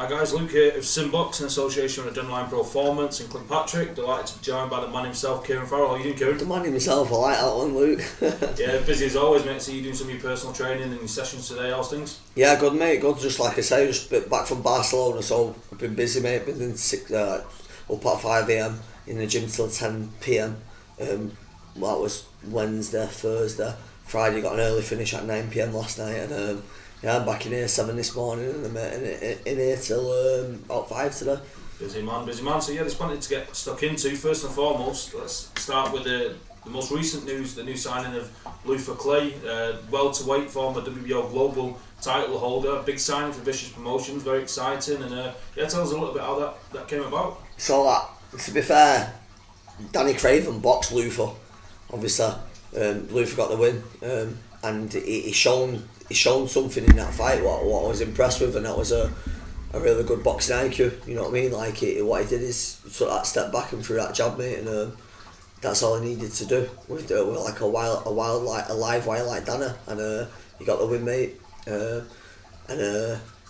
Hi guys, Luke here of SimBoxx in association with Adrenaline Performance and Patrick. Delighted to be joined by the man himself, Kieran Farrell. How are you doing, Kieran? The man himself, I like that one, Luke. Yeah, busy as always, mate. So you doing some of your personal training and your sessions today, how's things? Yeah, good mate, good. Just like I say, just back from Barcelona, so I've been busy, mate. Been in up at 5 AM in the gym till 10 PM. That was Wednesday, Thursday, Friday. Got an early finish at 9 PM last night, and yeah, I'm back in here 7 this morning, and I'm in here till about 5 today. Busy man. So yeah, there's plenty to get stuck into. First and foremost, let's start with the most recent news, the new signing of Luther Clay, welterweight, former WBO global title holder. Big signing for Vicious Promotions, very exciting, and yeah, tell us a little bit how that came about. So to be fair, Danny Craven boxed Luther, obviously. Luther got the win, and he shown something in that fight what I was impressed with, and that was a really good boxing IQ. You know what I mean? Like what he did is took that step back and threw that jab, mate, and that's all he needed to do with like a live wire like Dana, and he got the win, mate. And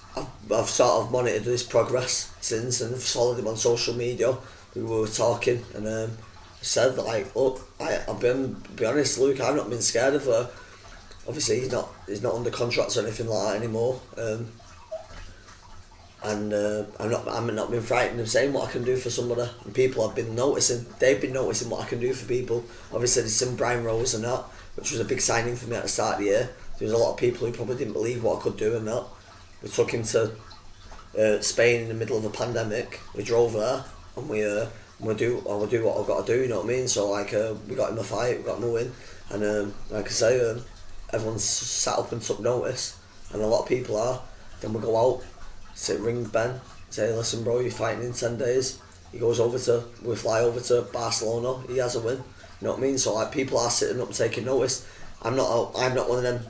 I've sort of monitored his progress since, and I've followed him on social media. We were talking, and said like, look, I'll be honest, Luke, I've not been scared of her. Obviously, he's not under contracts or anything like that anymore, and I'm not been frightened of saying what I can do for somebody. And people have been noticing. They've been noticing what I can do for people. Obviously, there's some Brian Rose and that, which was a big signing for me at the start of the year. There was a lot of people who probably didn't believe what I could do and that. We took him to Spain in the middle of a pandemic. We drove there, and we do what I've got to do. You know what I mean? So like, we got him a fight, we got him a win, and like I say, everyone's sat up and took notice, and a lot of people are. Then we go out, ring Ben, say, listen bro, you're fighting in 10 days. We fly over to Barcelona, he has a win. You know what I mean? So like, people are sitting up taking notice. I'm not one of them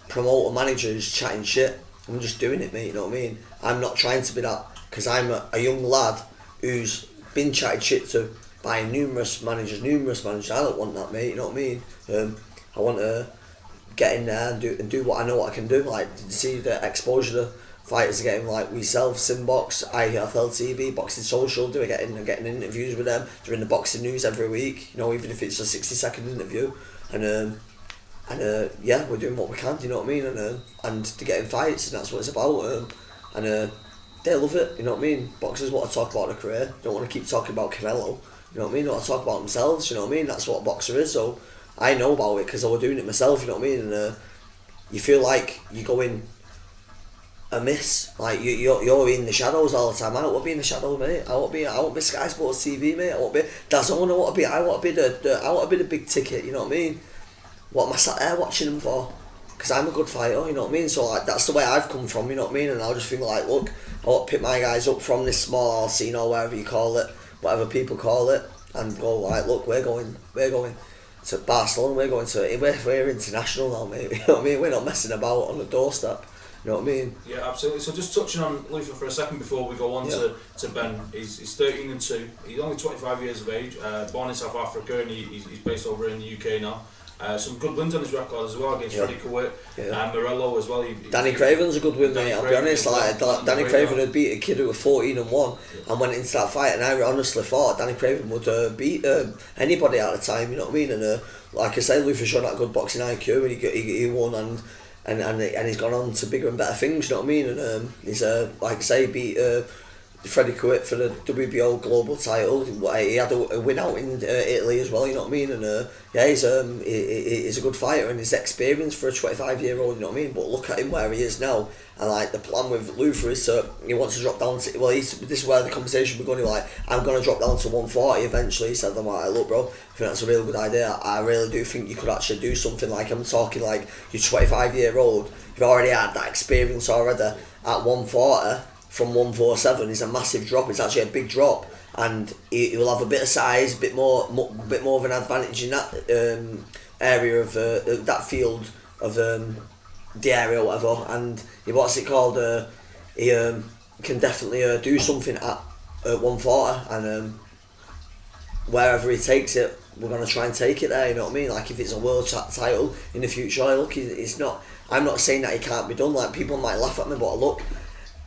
promoter managers chatting shit. I'm just doing it, mate, you know what I mean? I'm not trying to be that, because I'm a young lad who's been chatted shit to by numerous managers. I don't want that, mate, you know what I mean? I want to get in there and do what I know what I can do. Like, to see the exposure the fighters are getting, like we self, SimBoxx, IFL TV, Boxing Social, getting interviews with them. They're in the boxing news every week, you know, even if it's a 60-second interview. And yeah, we're doing what we can, you know what I mean? And to get in fights, and that's what it's about. And they love it, you know what I mean? Boxers want to talk about their career, don't want to keep talking about Canelo, you know what I mean? They want to talk about themselves, you know what I mean? That's what a boxer is. So I know about it because I was doing it myself, you know what I mean? And you feel like you're going amiss, like you're in the shadows all the time. I don't want to be in the shadow, mate. I want to be Sky Sports TV, mate. I want to be DAZN. I want to be the big ticket, you know what I mean? What am I sat there watching them for? Because I'm a good fighter, you know what I mean? So like, that's the way I've come from, you know what I mean? And I'll just think like, look, I want to pick my guys up from this small scene or wherever you call it, whatever people call it, and go like, look, we're going to Barcelona, we're international now, mate. You know what I mean? We're not messing about on the doorstep. You know what I mean? Yeah, absolutely. So just touching on Luther for a second before we go on to Ben. He's 13 and 2. He's only 25 years of age. Born in South Africa, and he's based over in the UK now. Some good wins on his record as well against Freddie Kawit and Morello as well. Danny Craven's a good win, mate. I'll be honest. Like Danny Craven had beat a kid who was 14 and 1 and went into that fight, and I honestly thought Danny Craven would beat anybody at the time. You know what I mean? And like I say, Luther showed that good boxing IQ, and he won, and he's gone on to bigger and better things. You know what I mean? And he's like I say, beat Freddie Kawit for the WBO global title. He had a win out in Italy as well, you know what I mean? And yeah, he's a good fighter, and his experience for a 25-year-old, you know what I mean? But look at him where he is now, and like the plan with Luther is he wants to drop down to, this is where the conversation we're going. Like, I'm going to drop down to 140 eventually. He said, I'm like, look bro, I think that's a really good idea. I really do think you could actually do something. Like, I'm talking like, you're 25-year-old, you've already had that experience already at 140. From 147 is a massive drop. It's actually a big drop, and he will have a bit of size, bit more of an advantage in that area of that field of the area or whatever. And he can definitely do something at 140, and wherever he takes it, we're gonna try and take it there. You know what I mean? Like, if it's a world title in the future, look, it's not. I'm not saying that it can't be done. Like, people might laugh at me, but look.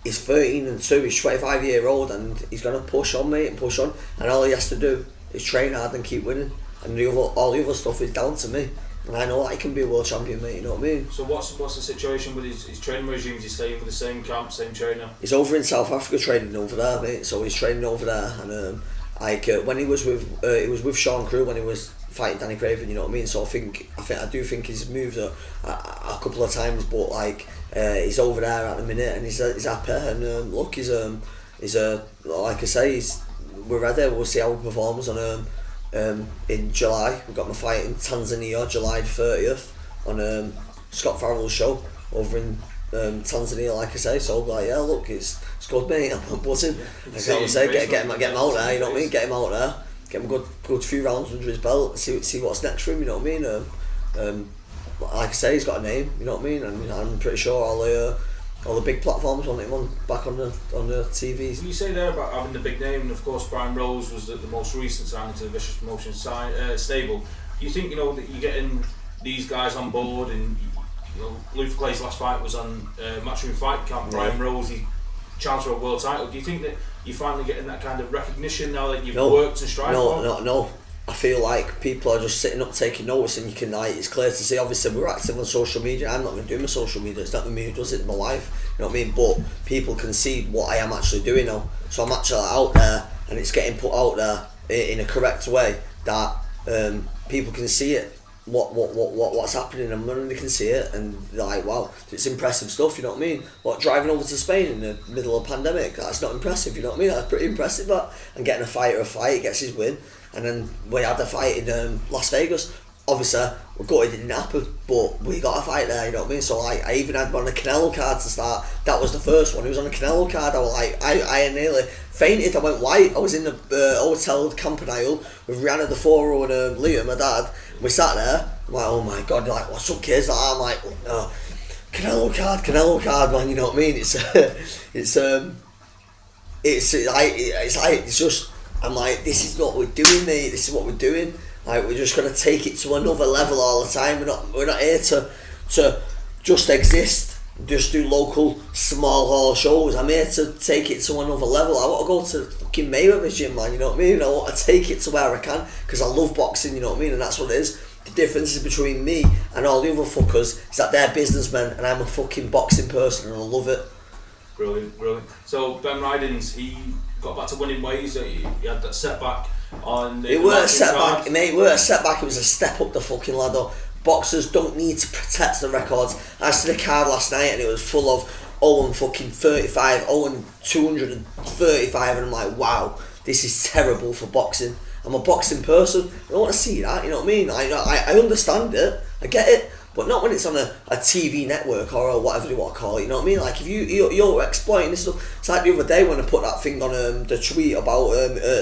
he's 13 and 2, he's 25-year-old, and he's going to push on, mate, and push on, and all he has to do is train hard and keep winning, and all the other stuff is down to me, and I know that he can be a world champion, mate, you know what I mean? So what's the situation with his training regime? Is he staying with the same camp, same trainer? He's over in South Africa training over there, mate, so he's training over there, and when he was with Sean Crew when he was fighting Danny Craven, you know what I mean? So I do think he's moved a couple of times, but like he's over there at the minute, and he's happy. And look, he's like I say, we're ready. We'll see how he performs on in July. We've got my fight in Tanzania, July 30th, on Scott Farrell's show over in Tanzania, like I say. So like, yeah, look, it's good, mate. I'm buzzing. Like I say, get him out there. You know what I mean? Get him out there. Get him a good few rounds under his belt. See what's next for him. You know what I mean? Like I say, he's got a name. You know what I mean? And I'm pretty sure all the big platforms want him back on the TV. You say there about having the big name, and of course Brian Rose was the most recent signing to the Vicious Promotions stable. Do you think that you're getting these guys on board, and Luther Clay's last fight was on Matchroom Fight Camp. Brian Rose, he challenged for a world title. Do you think that you're finally getting that kind of recognition now that you've worked and strived for? No. I feel like people are just sitting up taking notice, and you can it's clear to see. Obviously, we're active on social media. I'm not going to do my social media. It's not me who does it. It's my wife. You know what I mean? But people can see what I am actually doing now. So I'm actually out there, and it's getting put out there in a correct way that people can see it. What's happening, and when they can see it, and they're like, wow, it's impressive stuff, you know what I mean? What, driving over to Spain in the middle of a pandemic, that's not impressive, you know what I mean? That's pretty impressive, that. And getting a fighter a fight, he gets his win. And then we had a fight in Las Vegas. Obviously, we got it didn't happen, but we got a fight there, you know what I mean? So I even had one on the Canelo card to start. That was the first one. It was on the Canelo card. I was like, I nearly fainted. I went white. I was in the hotel Campanile with Rihanna DeForo and Liam, my dad. We sat there. I'm like, oh my god, like, what's up, kids? Like, I'm like, oh, Canelo card, man. You know what I mean? It's just. I'm like, this is what we're doing, mate. This is what we're doing. Like, we're just gonna take it to another level all the time. We're not here to just exist, just do local small hall shows. I'm here to take it to another level. I want to go to fucking Mayweather's gym, man. You know what I mean? I want to take it to where I can, because I love boxing. You know what I mean? And that's what it is. The difference is between me and all the other fuckers is that they're businessmen and I'm a fucking boxing person, and I love it. Brilliant. So Ben Ridings, he got back to winning ways. He had that setback on the. It weren't a setback, mate. It weren't a setback. It was a step up the fucking ladder. Boxers don't need to protect the records. I saw the card last night, and it was full of 0 and fucking 35, 0 and 235, and I'm like, wow, this is terrible for boxing. I'm a boxing person. I don't want to see that. You know what I mean? I understand it. I get it. But not when it's on a TV network or whatever you want to call it, you know what I mean? Like, if you're exploiting this stuff, it's like the other day when I put that thing on the tweet about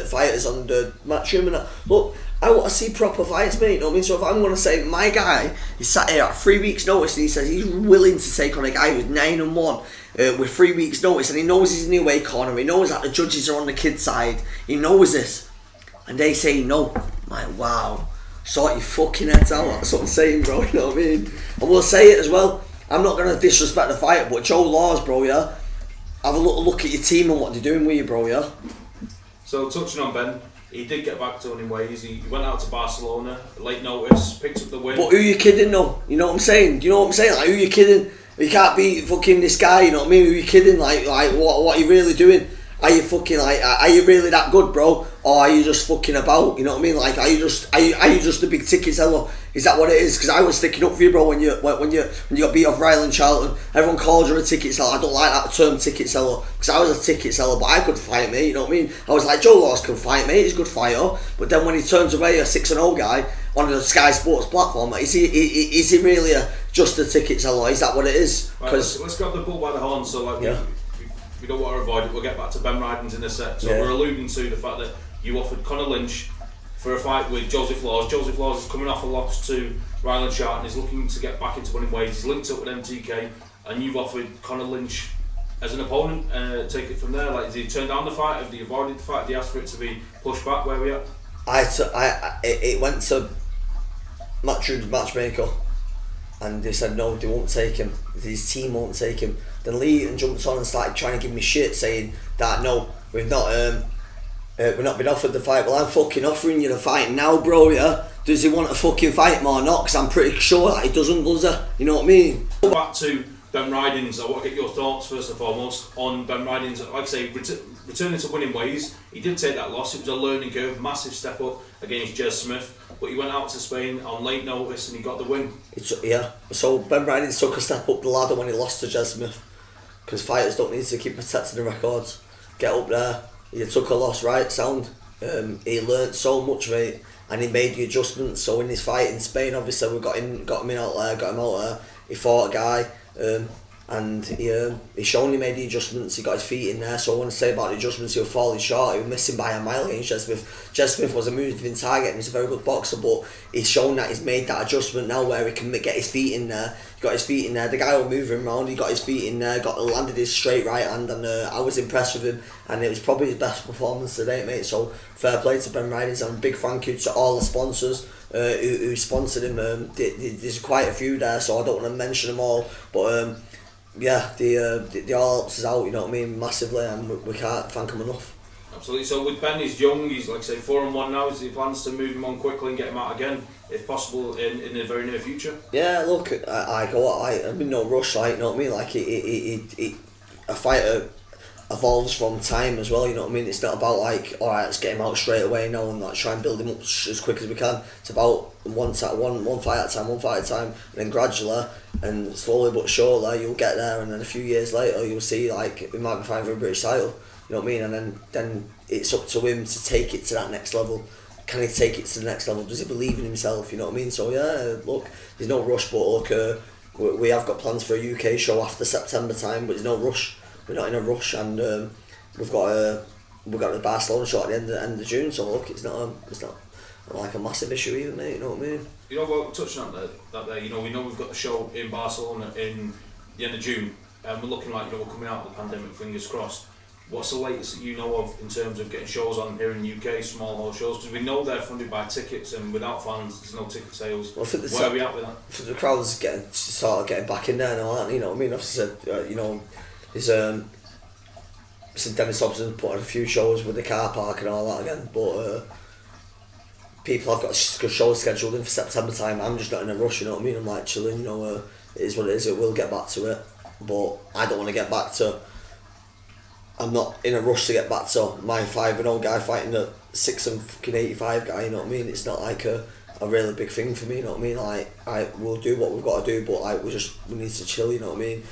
fighters on the Matchroom and that. Look, I want to see proper fights, mate, you know what I mean? So if I'm going to say, my guy is sat here at 3 weeks notice and he says he's willing to take on a guy who's 9-1 with 3 weeks notice, and he knows he's in the away corner, he knows that the judges are on the kid's side, he knows this, and they say no, I'm like, wow. Sort your fucking heads out, that's what I'm saying, bro, you know what I mean? And we'll say it as well, I'm not going to disrespect the fighter, but Joe Laws, bro, yeah? Have a little look at your team and what they're doing with you, bro, yeah? So, touching on Ben, he did get back to winning ways. He went out to Barcelona, late notice, picked up the win. But who you kidding, though? You know what I'm saying? Do you know what I'm saying? Like, who you kidding? You can't beat fucking this guy, you know what I mean? Who you kidding? Like what are you really doing? Are you fucking are you really that good, bro? Or are you just fucking about? You know what I mean? Like, are you just a big ticket seller? Is that what it is? Because I was sticking up for you, bro. When you got beat off Ryland Charlton, everyone called you a ticket seller. I don't like that term, ticket seller, because I was a ticket seller, but I could fight, mate. You know what I mean? I was like, Joe Laws can fight, mate. He's a good fighter. But then when he turns away a 6-0 guy on the Sky Sports platform, is he really just a ticket seller? Is that what it is? Right, let's grab the bull by the horn. So like. Yeah. We don't want to avoid it. We'll get back to Ben Ridings in a sec. So we're alluding to the fact that you offered Conor Lynch for a fight with Joseph Laws. Joseph Laws is coming off a loss to Ryland Charlton. He's looking to get back into winning ways. He's linked up with MTK, and you've offered Conor Lynch as an opponent. Take it from there. Like, did he turn down the fight? Have they avoided the fight? Did he ask for it to be pushed back? Where are we at? It went to Matchroom's matchmaker, and they said no, they won't take him. His team won't take him. Then Lee Eaton jumped on and started trying to give me shit, saying that no, we've not been offered the fight. Well, I'm fucking offering you the fight now, bro. Yeah. Does he want to fucking fight him or not? Because I'm pretty sure that he doesn't, does he? You know what I mean? Back to Ben Ridings, I want to get your thoughts first and foremost on Ben Ridings. Like I say, returning to winning ways. He did take that loss. It was a learning curve, massive step up against Jez Smith. But he went out to Spain on late notice and he got the win. Yeah. So Ben Ridings took a step up the ladder when he lost to Jez Smith. Because fighters don't need to keep protecting the records. Get up there. He took a loss, right? Sound. He learnt so much, mate. And he made the adjustments. So in his fight in Spain, obviously we got him out there. He fought a guy, and he showed made the adjustments. He got his feet in there. So I want to say about the adjustments, he was falling short. He was missing by a mile against Jez Smith. Jez Smith was a moving target, and he's a very good boxer. But he's shown that he's made that adjustment now, where he can get his feet in there. He got his feet in there. The guy was moving around. He got his feet in there. Landed his straight right hand, and I was impressed with him. And it was probably his best performance today, mate. So fair play to Ben Ridings, and a big thank you to all the sponsors who sponsored him. There's quite a few there, so I don't want to mention them all. But yeah, they all helps us out. You know what I mean, massively, and we can't thank them enough. Absolutely. So with Ben, he's young. He's like I say 4-1 now. Is he plans to move him on quickly and get him out again, if possible, in the very near future? Yeah, look, I'm in no rush. Like, you know what I mean. Like, a fighter evolves from time as well, you know what I mean. It's not about like, alright, let's get him out straight away now and like try and build him up as quick as we can. It's about one fight at a time, and then gradually and slowly but surely you'll get there, and then a few years later you'll see like we might be fighting for a British title, you know what I mean, and then it's up to him to take it to that next level. Can he take it to the next level? Does he believe in himself, you know what I mean? So yeah, look, there's no rush, but look, we have got plans for a UK show after September time, but there's no rush. We're not in a rush, and we've got the Barcelona show at the end of June. So look, it's not like a massive issue either, mate. You know what I mean? You know, well, touching on that there, you know, we know we've got the show in Barcelona in the end of June, and we're looking like, you know, we're coming out of the pandemic, fingers crossed. What's the latest that you know of in terms of getting shows on here in the UK, small hall shows? Because we know they're funded by tickets, and without fans, there's no ticket sales. Well, where are we at with that? For the crowd's getting back in there now, aren't they? You know what I mean? Obviously, you know, there's Dennis Hobson's put on a few shows with the car park and all that again, but people have got shows scheduled in for September time. I'm just not in a rush, you know what I mean? I'm like chilling, you know. It is what it is. It will get back to it, but I don't want to get back to. I'm not in a rush to get back to my 5-0 guy fighting a 85 guy. You know what I mean? It's not like a really big thing for me. You know what I mean? Like, we'll do what we've got to do, but like we need to chill. You know what I mean?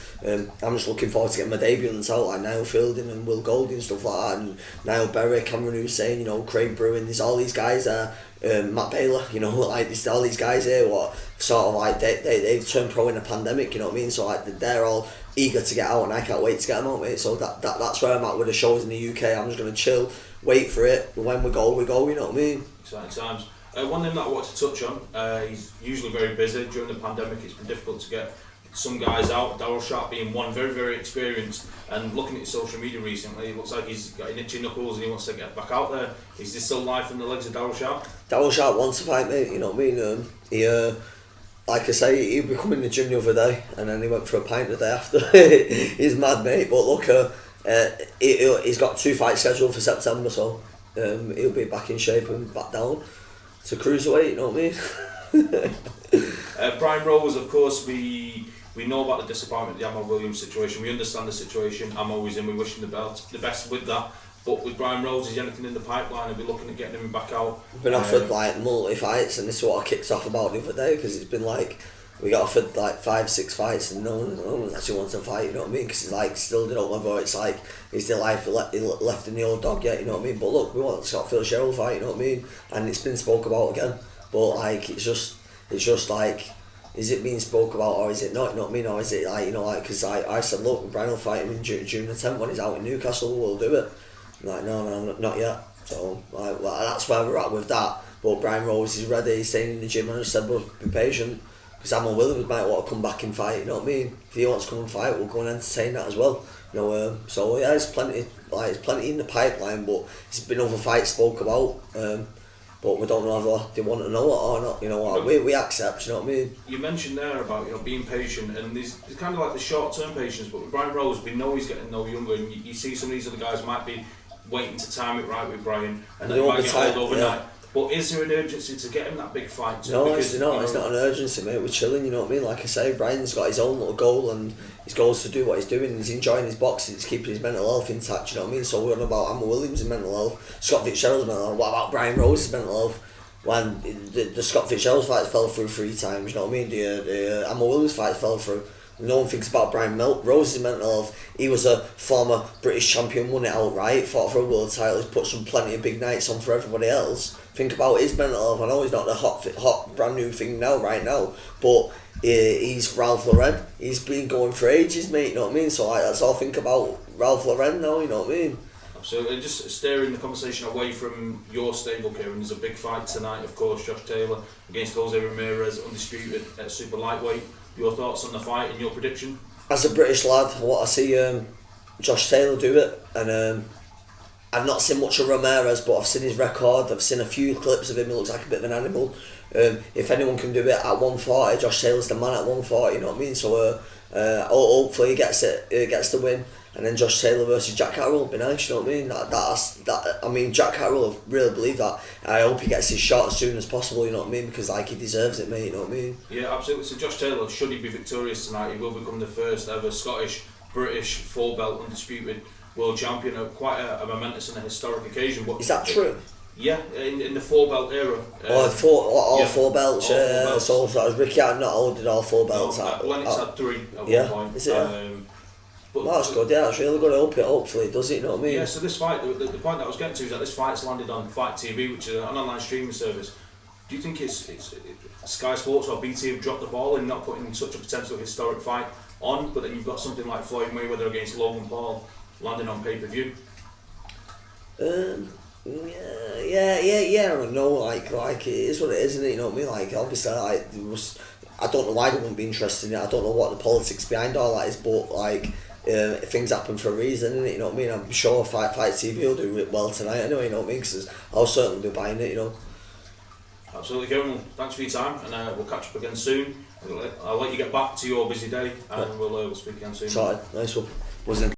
I'm just looking forward to getting my debut on the title, like Niall Fielding and Will Goldie and stuff like that, and Niall Berry, Cameron Hussein, you know, Craig Bruin. There's all these guys there. Matt Baylor, you know, like there's all these guys here. What sort of like they've turned pro in a pandemic. You know what I mean? So like they're all eager to get out, and I can't wait to get them out, mate. So that's where I'm at with the shows in the UK. I'm just gonna chill, wait for it. When we go. You know what I mean? Exciting times. One thing that I wanted to touch on, he's usually very busy. During the pandemic, it's been difficult to get some guys out. Daryl Sharp being one, very, very experienced. And looking at his social media recently, it looks like he's got an itchy knuckles and he wants to get back out there. Is this still life in the legs of Daryl Sharp? Daryl Sharp wants to fight, mate. You know what I mean? He, like I say, he'd be coming in the gym the other day, and then he went for a pint the day after. He's mad, mate. But look, he's got 2 fights scheduled for September, so he'll be back in shape and back down to cruiserweight. You know what I mean? Brian Rose, of course, we know about the disappointment, the Ammo Williams situation. We understand the situation. Ammo is in. We wish him the best with that. But with Brian Rose, is there anything in the pipeline? Are we looking at getting him back out? We've been offered like multi fights, and this is what I kicked off about the other day, because it's been like we got offered like 5-6 fights, and no one actually wants to fight. You know what I mean? Because it's like still they don't know whether it's like is the life left in the old dog yet. You know what I mean? But look, we want Scott Phil Sherrill fight. You know what I mean? And it's been spoke about again. But like it's just like. Is it being spoke about, or is it not? You know what I mean? Or is it like, you know, like, because I said, look, Brian will fight him in June the 10th when he's out in Newcastle, we'll do it. I'm like, no, not yet. So, like, well, that's where we're at with that. But Brian Rose is ready, he's staying in the gym, and I said, well, be patient, because Amon Williams might want to come back and fight, you know what I mean? If he wants to come and fight, we'll go and entertain that as well. You know, so yeah, there's plenty in the pipeline, but there's been other fights spoke about. but we don't know whether they want to know it or not. You know what? We accept. You know what I mean? You mentioned there about being patient, and there's kind of like the short-term patience. But with Brian Rose, we know he's getting no younger, and you see some of these other guys might be waiting to time it right with Brian, and then he might get old overnight. Yeah. But is there an urgency to get him that big fight too? No, it's not. It's not an urgency, mate. We're chilling. You know what I mean? Like I say, Brian's got his own little goal, and his goal is to do what he's doing. He's enjoying his boxing. He's keeping his mental health intact. You know what I mean? So we're on about Amber Williams' mental health, Scott Fitzgerald's mental health. What about Brian Rose's mental health? When the Scott Fitzgerald fight fell through 3 times, you know what I mean? The Amber Williams fight fell through. No one thinks about Brian Rose's mental health. He was a former British champion, won it outright, fought for a world title. He's put some plenty of big nights on for everybody else. Think about his mental health. I know he's not the hot brand new thing right now, but he's Ralph Lauren. He's been going for ages, mate. You know what I mean? So that's all I think about Ralph Lauren now. You know what I mean? Absolutely. Just steering the conversation away from your stable, Kieran. There's a big fight tonight, of course. Josh Taylor against Jose Ramirez, undisputed at super lightweight. Your thoughts on the fight and your prediction? As a British lad, I want to see Josh Taylor do it, and I've not seen much of Ramirez, but I've seen his record. I've seen a few clips of him. He looks like a bit of an animal. If anyone can do it at 140, Josh Taylor's the man at 140. You know what I mean? So hopefully he gets the win. And then Josh Taylor versus Jack Carroll would be nice, you know what I mean? That I mean, Jack Carroll, I really believe that. I hope he gets his shot as soon as possible, you know what I mean? Because he deserves it, mate, you know what I mean? Yeah, absolutely. So Josh Taylor, should he be victorious tonight, he will become the first ever Scottish-British full-belt undisputed world champion. Quite a momentous and a historic occasion. But is that true? Yeah, in the 4-belt era. All 4 belts, yeah. So that was Ricky Hatton not holding all 4 belts. No, Lennox had 3 at one point. Is it? But that's good, yeah, that's really good. I hope it hopefully does it, you know what I mean? Yeah, so this fight, the point that I was getting to is that this fight's landed on Fight TV, which is an online streaming service. Do you think it's Sky Sports or BT have dropped the ball in not putting such a potential historic fight on, but then you've got something like Floyd Mayweather against Logan Paul landing on pay-per-view? Yeah, I know, like it is what it is, isn't it, you know what I mean? Like, obviously, I don't know why they wouldn't be interested in it, I don't know what the politics behind all that is, but, like, things happen for a reason, innit, you know what I mean? I'm sure Fight TV will do it well tonight anyway, you know what I mean? Because I'll certainly be buying it, you know. Absolutely, Kieran. Thanks for your time, and we'll catch up again soon. I'll let you get back to your busy day, and we'll speak again soon. Sorry, nice one. Wasn't